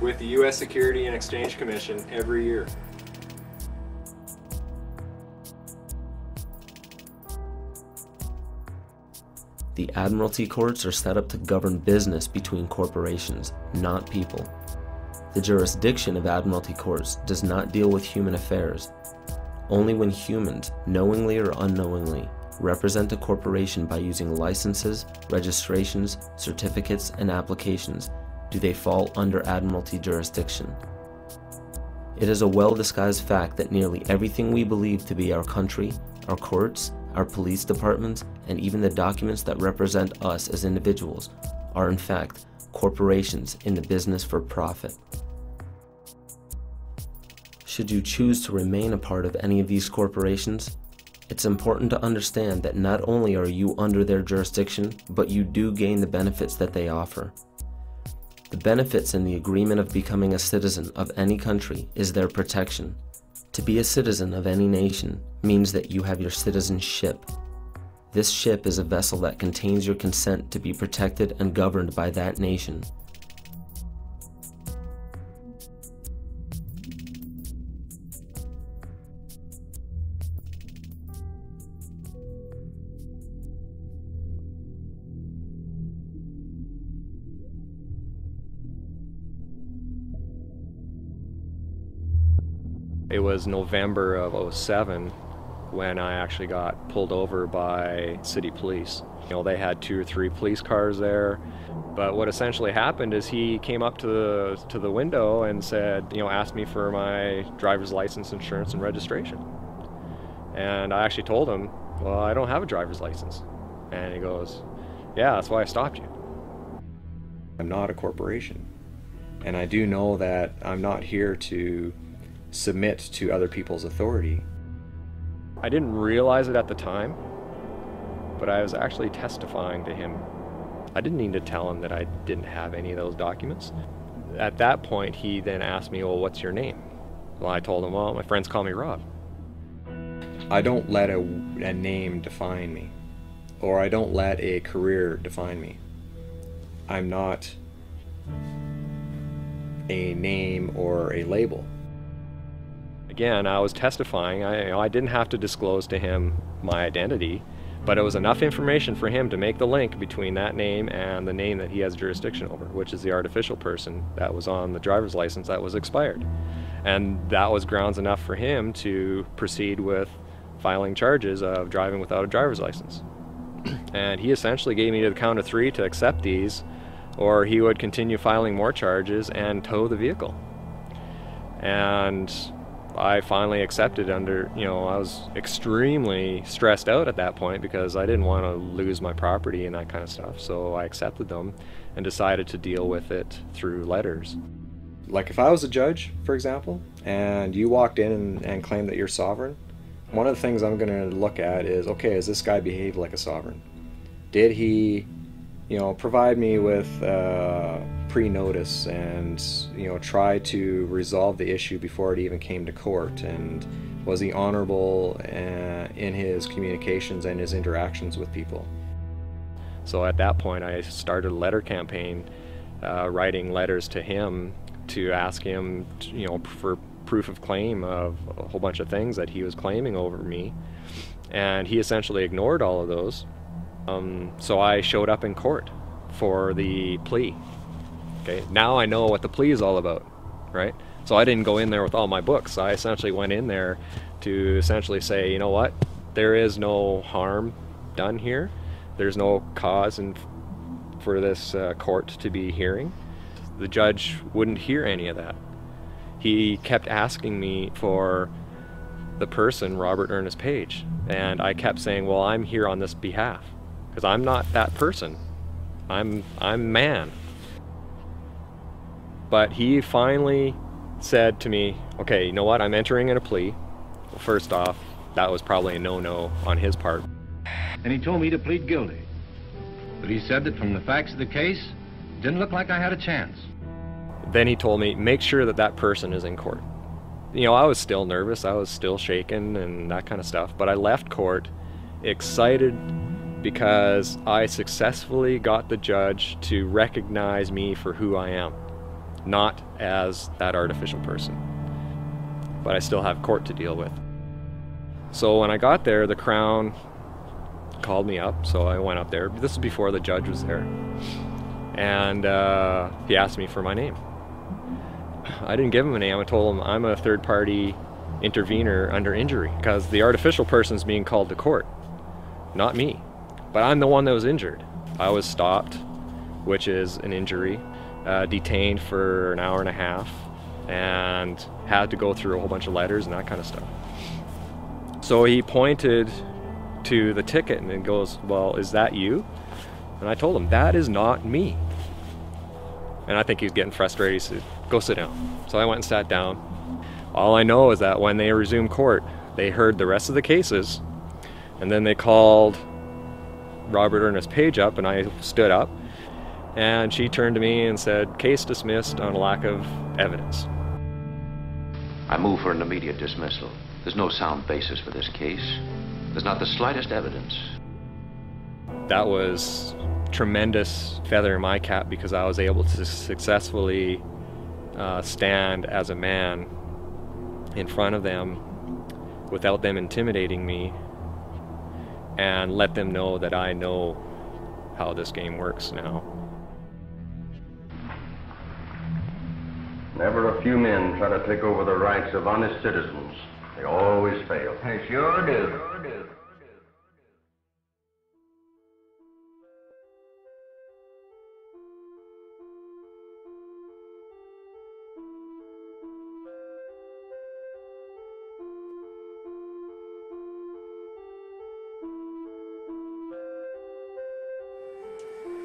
with the U.S. Securities and Exchange Commission every year. The Admiralty Courts are set up to govern business between corporations, not people. The jurisdiction of Admiralty Courts does not deal with human affairs. Only when humans, knowingly or unknowingly, represent a corporation by using licenses, registrations, certificates, and applications do they fall under Admiralty jurisdiction. It is a well-disguised fact that nearly everything we believe to be our country, our courts, our police departments, and even the documents that represent us as individuals are in fact corporations in the business for profit. Should you choose to remain a part of any of these corporations, it's important to understand that not only are you under their jurisdiction, but you do gain the benefits that they offer. The benefits in the agreement of becoming a citizen of any country is their protection. To be a citizen of any nation means that you have your citizenship. This ship is a vessel that contains your consent to be protected and governed by that nation. It was November of '07 when I actually got pulled over by city police. You know, they had 2 or 3 police cars there, but what essentially happened is he came up to the window and said, you know, asked me for my driver's license, insurance, and registration. And I actually told him, well, I don't have a driver's license. And he goes, yeah, that's why I stopped you. I'm not a corporation, and I do know that I'm not here to submit to other people's authority. I didn't realize it at the time, but I was actually testifying to him. I didn't need to tell him that I didn't have any of those documents. At that point, he then asked me, well, what's your name? Well, I told him, well, my friends call me Rob. I don't let a name define me, or I don't let a career define me. I'm not a name or a label. Again, I was testifying. I didn't have to disclose to him my identity, but it was enough information for him to make the link between that name and the name that he has jurisdiction over, which is the artificial person that was on the driver's license that was expired. And that was grounds enough for him to proceed with filing charges of driving without a driver's license. And he essentially gave me to the count of 3 to accept these, or he would continue filing more charges and tow the vehicle. And I finally accepted under, I was extremely stressed out at that point because I didn't want to lose my property and that kind of stuff. So I accepted them and decided to deal with it through letters. Like if I was a judge, for example, and you walked in and claimed that you're sovereign, one of the things I'm going to look at is, okay, does this guy behave like a sovereign? Did he, provide me with pre-notice and, try to resolve the issue before it even came to court? And was he honorable in his communications and his interactions with people? So at that point, I started a letter campaign, writing letters to him to ask him, for proof of claim of a whole bunch of things that he was claiming over me. And he essentially ignored all of those. So I showed up in court for the plea. Okay, now I know what the plea is all about, right? So I didn't go in there with all my books. I essentially went in there to essentially say, you know what, there is no harm done here. There's no cause for this court to be hearing. The judge wouldn't hear any of that. He kept asking me for the person, Robert Ernest Page, and I kept saying, well, I'm here on this behalf, because I'm not that person. I'm man. But he finally said to me, okay, you know what, I'm entering in a plea. Well, first off, that was probably a no-no on his part. And he told me to plead guilty. But he said that from the facts of the case, it didn't look like I had a chance. Then he told me, make sure that that person is in court. I was still nervous, I was still shaken and that kind of stuff, but I left court excited because I successfully got the judge to recognize me for who I am, not as that artificial person. But I still have court to deal with. So when I got there, the Crown called me up, so I went up there. This is before the judge was there. And he asked me for my name. I didn't give him a name. I told him I'm a third-party intervener under injury because the artificial person's being called to court, not me. But I'm the one that was injured. I was stopped, which is an injury, detained for an hour and a half, and had to go through a whole bunch of letters and that kind of stuff. So he pointed to the ticket and goes, well, is that you? And I told him, that is not me. And I think he was getting frustrated. He said, go sit down. So I went and sat down. All I know is that when they resumed court, they heard the rest of the cases, and then they called Robert Ernest Page up, and I stood up, and she turned to me and said, case dismissed on lack of evidence. I move for an immediate dismissal. There's no sound basis for this case. There's not the slightest evidence. That was tremendous feather in my cap because I was able to successfully stand as a man in front of them without them intimidating me and let them know that I know how this game works now. Never a few men try to take over the rights of honest citizens. They always fail. They sure do.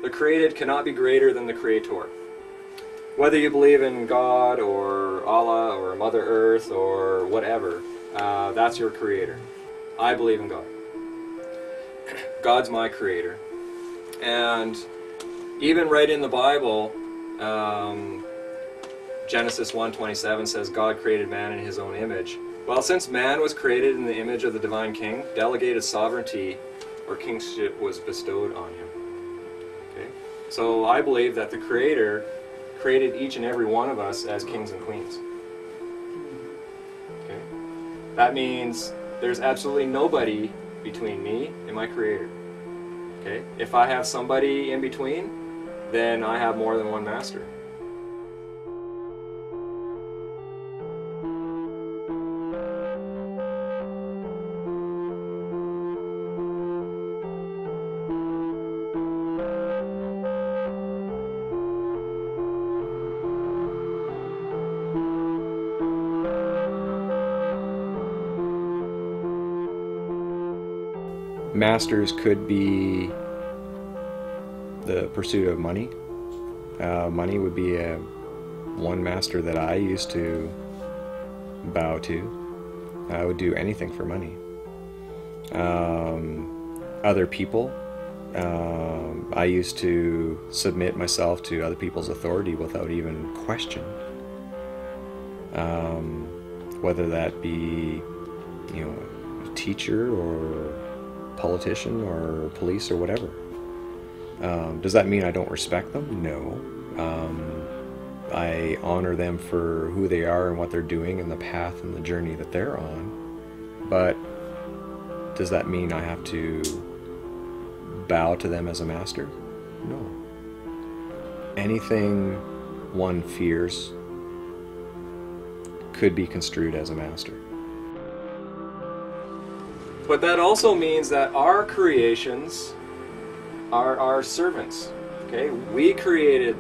The created cannot be greater than the creator. Whether you believe in God or Allah or Mother Earth or whatever, that's your creator. I believe in God. God's my creator. And even right in the Bible, Genesis 1:27 says God created man in his own image. Well, since man was created in the image of the divine king, delegated sovereignty or kingship was bestowed on him. So I believe that the Creator created each and every one of us as kings and queens. Okay? That means there's absolutely nobody between me and my Creator. Okay? If I have somebody in between, then I have more than one master. Masters could be the pursuit of money. Money would be one master that I used to bow to. I would do anything for money. Other people, I used to submit myself to other people's authority without even question. Whether that be, you know, a teacher or politician or police or whatever. Does that mean I don't respect them? No. I honor them for who they are and what they're doing and the path and the journey that they're on. But does that mean I have to bow to them as a master? No. Anything one fears could be construed as a master. But that also means that our creations are our servants. Okay? We created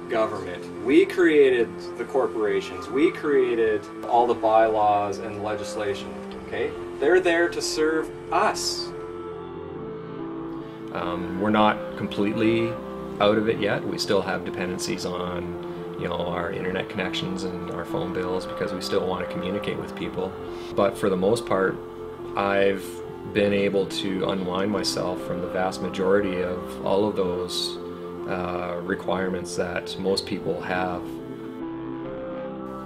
government. We created the corporations. We created all the bylaws and legislation. Okay? They're there to serve us. We're not completely out of it yet. We still have dependencies on, you know, our internet connections and our phone bills because we still want to communicate with people. But for the most part, I've been able to unwind myself from the vast majority of all of those requirements that most people have.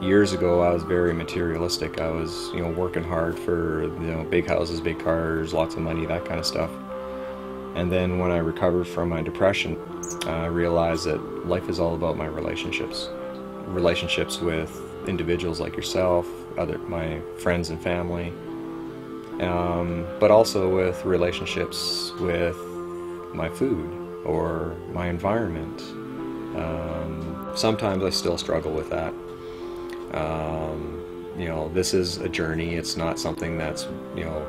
Years ago, I was very materialistic. I was, you know, working hard for, you know, big houses, big cars, lots of money, that kind of stuff. And then when I recovered from my depression, I realized that life is all about my relationships. Relationships with individuals like yourself, my friends and family, but also with relationships with my food or my environment. Sometimes I still struggle with that. You know, this is a journey. It's not something that's, you know,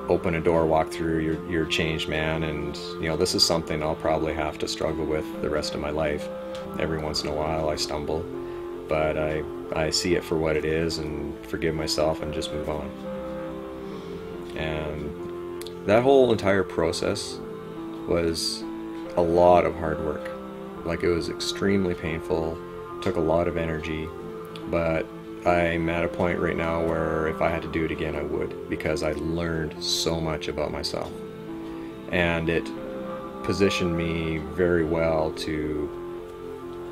open a door, walk through, you're a changed man, and, you know, this is something I'll probably have to struggle with the rest of my life. Every once in a while I stumble, but I see it for what it is and forgive myself and just move on. And that whole entire process was a lot of hard work. Like, it was extremely painful, took a lot of energy, but I'm at a point right now where if I had to do it again, I would, because I learned so much about myself. And it positioned me very well to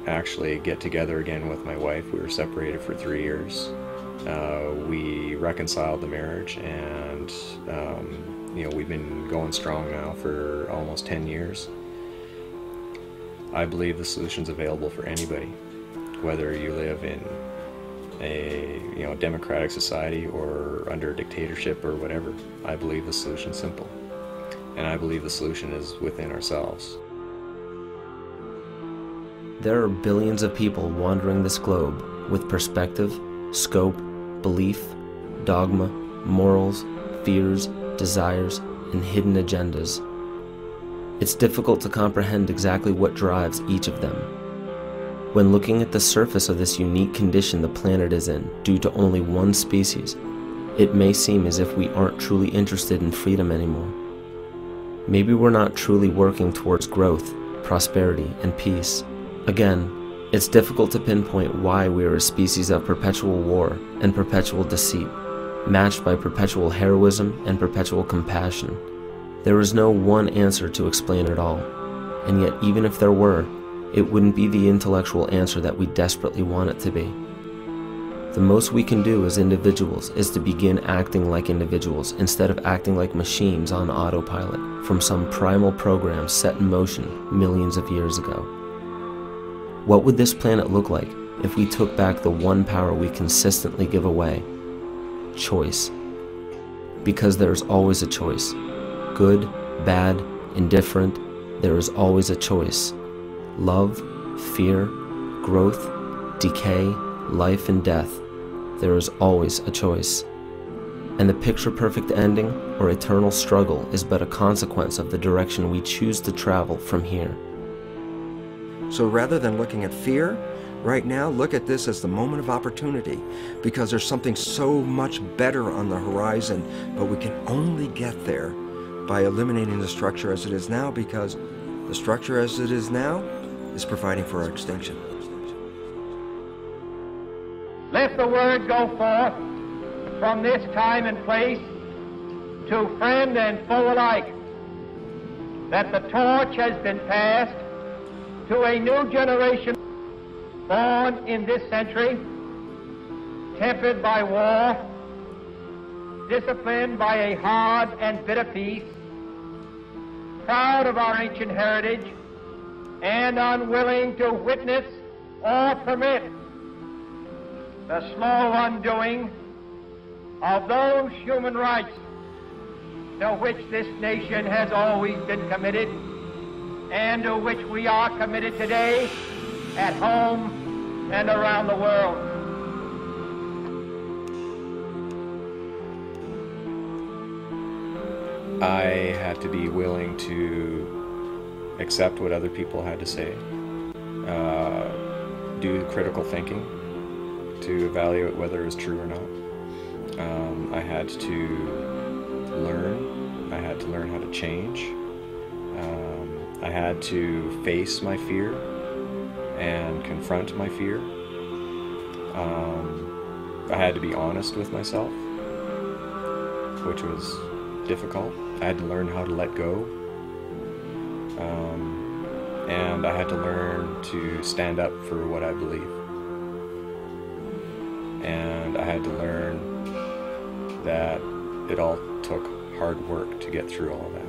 actually get together again with my wife. We were separated for 3 years. We reconciled the marriage, and you know, we've been going strong now for almost 10 years. I believe the solution's available for anybody, whether you live in a, you know, democratic society or under a dictatorship or whatever. I believe the solution's simple, and I believe the solution is within ourselves. There are billions of people wandering this globe with perspective, scope, belief, dogma, morals, fears, desires, and hidden agendas. It's difficult to comprehend exactly what drives each of them. When looking at the surface of this unique condition the planet is in due to only one species, it may seem as if we aren't truly interested in freedom anymore. Maybe we're not truly working towards growth, prosperity, and peace. Again, it's difficult to pinpoint why we are a species of perpetual war and perpetual deceit, matched by perpetual heroism and perpetual compassion. There is no one answer to explain it all, and yet even if there were, it wouldn't be the intellectual answer that we desperately want it to be. The most we can do as individuals is to begin acting like individuals instead of acting like machines on autopilot from some primal program set in motion millions of years ago. What would this planet look like if we took back the one power we consistently give away? Choice. Because there is always a choice. Good, bad, indifferent, there is always a choice. Love, fear, growth, decay, life and death, there is always a choice. And the picture-perfect ending or eternal struggle is but a consequence of the direction we choose to travel from here. So rather than looking at fear, right now, look at this as the moment of opportunity, because there's something so much better on the horizon, but we can only get there by eliminating the structure as it is now, because the structure as it is now is providing for our extinction. Let the word go forth from this time and place to friend and foe alike that the torch has been passed to a new generation born in this century, tempered by war, disciplined by a hard and bitter peace, proud of our ancient heritage, and unwilling to witness or permit the slow undoing of those human rights to which this nation has always been committed and to which we are committed today at home and around the world. I had to be willing to accept what other people had to say, do critical thinking to evaluate whether it was true or not. I had to learn. I had to learn how to change. I had to face my fear and confront my fear. I had to be honest with myself, which was difficult. I had to learn how to let go. And I had to learn to stand up for what I believe. And I had to learn that it all took hard work to get through all of that.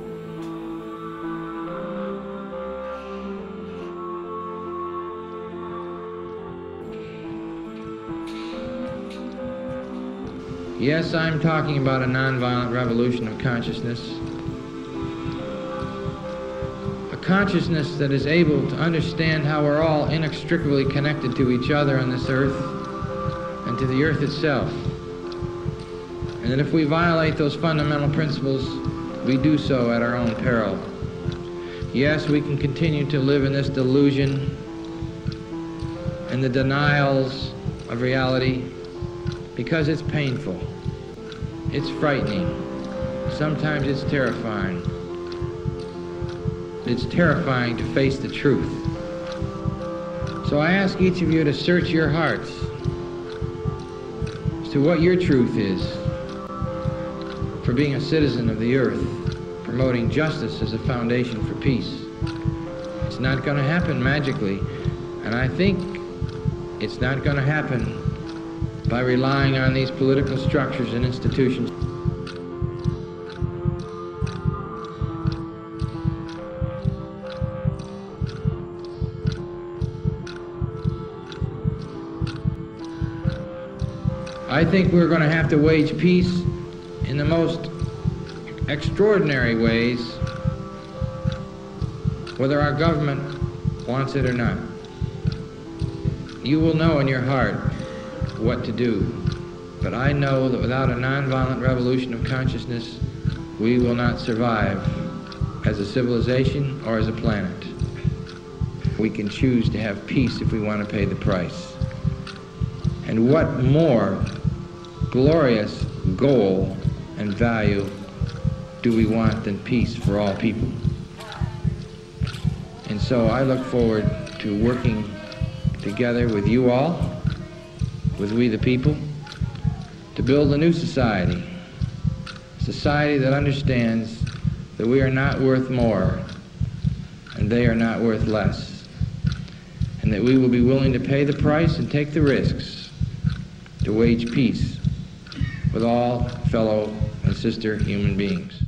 Yes, I'm talking about a nonviolent revolution of consciousness. A consciousness that is able to understand how we're all inextricably connected to each other on this earth and to the earth itself. And that if we violate those fundamental principles, we do so at our own peril. Yes, we can continue to live in this delusion and the denials of reality because it's painful, it's frightening, sometimes it's terrifying. It's terrifying to face the truth. So I ask each of you to search your hearts as to what your truth is for being a citizen of the earth, promoting justice as a foundation for peace. It's not going to happen magically, and I think it's not going to happen by relying on these political structures and institutions. I think we're going to have to wage peace in the most extraordinary ways, whether our government wants it or not. You will know in your heart what to do, but I know that without a nonviolent revolution of consciousness, we will not survive as a civilization or as a planet. We can choose to have peace if we want to pay the price. And what more glorious goal and value do we want than peace for all people? And so I look forward to working together with you all, with we the people, to build a new society. A society that understands that we are not worth more and they are not worth less. And that we will be willing to pay the price and take the risks to wage peace with all fellow and sister human beings.